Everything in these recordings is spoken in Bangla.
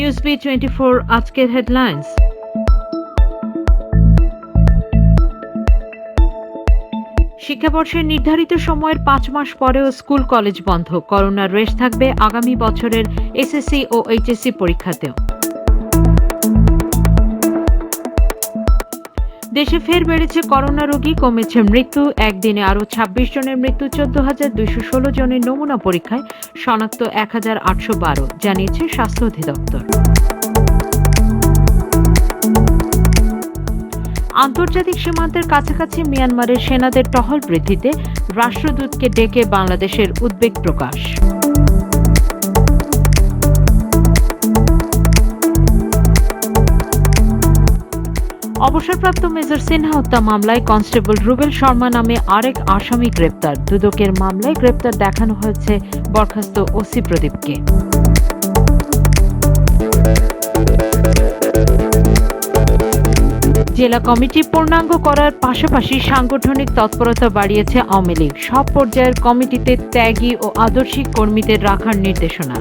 নিউজবি 24 আজকের হেডলাইন্স। শিক্ষাবর্ষের নির্ধারিত সময়ের 5 মাস পরেও স্কুল কলেজ বন্ধ। করোনার রেশ থাকবে আগামী বছরের এসএসসি ও এইচএসসি পরীক্ষাতেও। দেশে ফের বেড়েছে করোনা রোগী, কমেছে মৃত্যু। একদিনে আরও 26 জনের মৃত্যু। 14,216 জনের নমুনা পরীক্ষায় শনাক্ত 1,812, জানিয়েছে স্বাস্থ্য অধিদপ্তর। আন্তর্জাতিক সীমান্তের কাছাকাছি মিয়ানমারের সেনাদের টহল বৃদ্ধিতে রাষ্ট্রদূতকে ডেকে বাংলাদেশের উদ্বেগ প্রকাশ। অবসরপ্রাপ্ত মেজর সিনহা হত্যা মামলায় কনস্টেবল রুবেল শর্মা নামে আরেক আসামি গ্রেপ্তার। দুদকের মামলায় গ্রেপ্তার দেখানো হয়েছে বরখাস্ত ওসি প্রদীপকে। জেলা কমিটি পূর্ণাঙ্গ করার পাশাপাশি সাংগঠনিক তৎপরতা বাড়িয়েছে আওয়ামী লীগ। সব পর্যায়ের কমিটিতে ত্যাগী ও আদর্শিক কর্মীদের রাখার নির্দেশনা।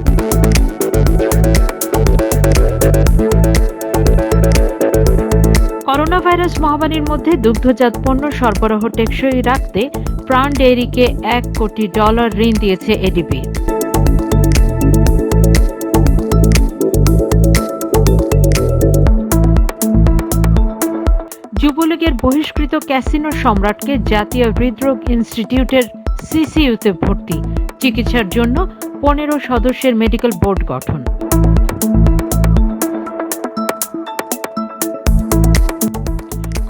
করোনা ভাইরাস মহামারীর মধ্যে দুগ্ধজাত পণ্য সরবরাহ টেকসই রাখতে প্রাণ ডেইরিকে $1 কোটি ঋণ দিয়েছে এডিবি। যুবলীগের বহিষ্কৃত ক্যাসিনো সম্রাটকে জাতীয় হৃদরোগ ইনস্টিটিউটের সিসিইউতে ভর্তি। চিকিৎসার জন্য 15 সদস্যের মেডিকেল বোর্ড গঠন।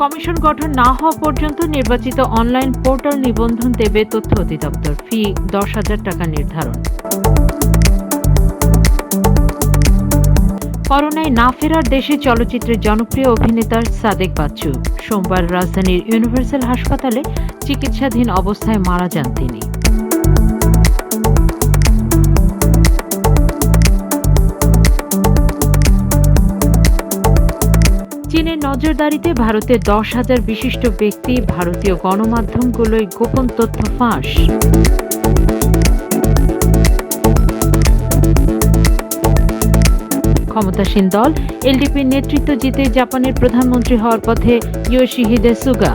কমিশন গঠন না হওয়া পর্যন্ত নির্বাচিত অনলাইন পোর্টাল নিবন্ধন দেবে তথ্য অধিদপ্তর। ফি 10,000 টাকা নির্ধারণ। করোনায় না ফেরার দেশে চলচ্চিত্রের জনপ্রিয় অভিনেতা সাদেক বাচ্চু। সোমবার রাজধানীর ইউনিভার্সাল হাসপাতালে চিকিৎসাধীন অবস্থায় মারা যান তিনি। চীনের নজরদারিতে ভারতের 10,000 বিশিষ্ট ব্যক্তি। ভারতীয় গণমাধ্যমগুলোয় গোপন তথ্য ফাঁস। ক্ষমতাসীন দল এলডিপির নেতৃত্ব জিতে জাপানের প্রধানমন্ত্রী হওয়ার পথে ইয়োশিহিদে সুগা।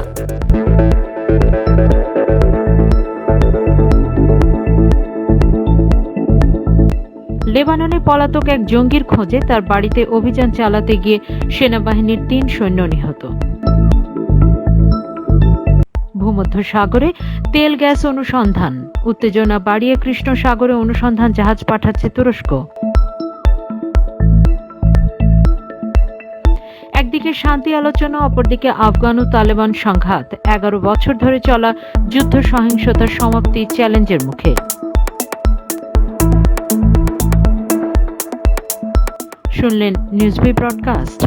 লেবাননে পলাতক এক জঙ্গির খোঁজে তার বাড়িতে অভিযান চালাতে গিয়ে সেনাবাহিনীর 3 সৈন্য নিহত। ভূমধ্যসাগরে তেল গ্যাস অনুসন্ধান। উত্তেজনা বাড়িয়ে কৃষ্ণ সাগরে অনুসন্ধান জাহাজ পাঠাচ্ছে তুরস্ক। একদিকে শান্তি আলোচনা, অপরদিকে আফগান ও তালেবান সংঘাত। 11 বছর ধরে চলা যুদ্ধ সহিংসতার সমাপ্তি চ্যালেঞ্জের মুখে। শুনলেন নিউজবি ব্রডকাস্ট।